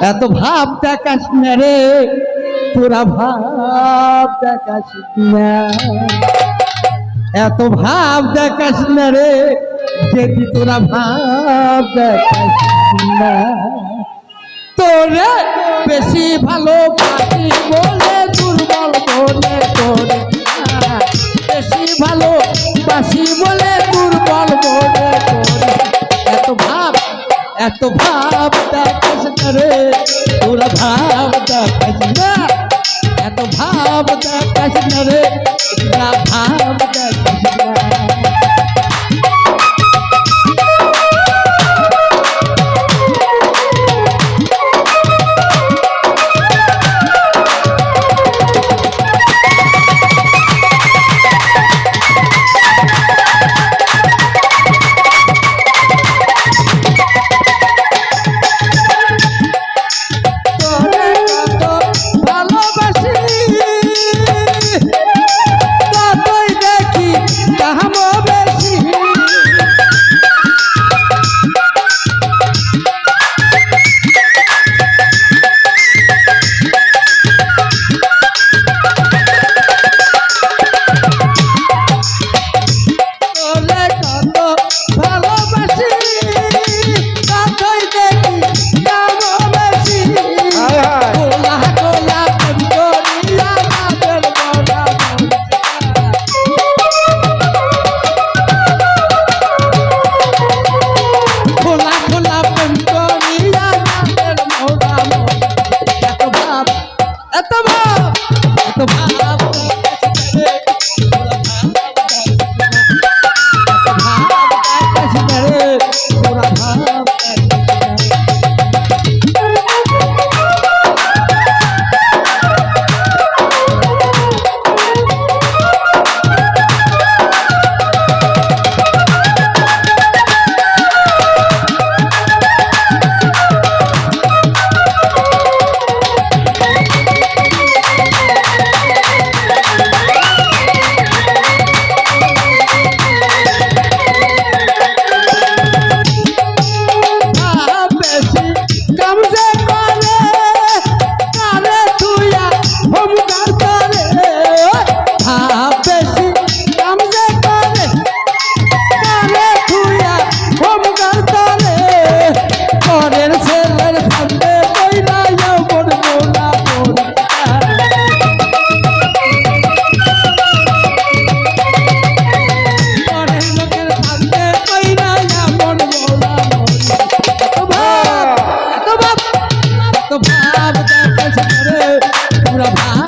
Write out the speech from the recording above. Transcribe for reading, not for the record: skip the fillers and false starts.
এত ভাব দেখাস না রে তোরা ভাব দেখাস না এত ভাব দেখাস না রে যদি তোরা ভাব দেখাস না তোরে বেশি ভালোবাসি বলে দুর্বল মনে করে বেশি ভালোবাসি বলে দুর্বল মনে করে এত ভাব দেখাস না রে তোরা ভাব দেখাস না এত ভাব দেখাস না রে তোরা ভাব দেখাস না ভাব দেখাস রে তোরা ভাব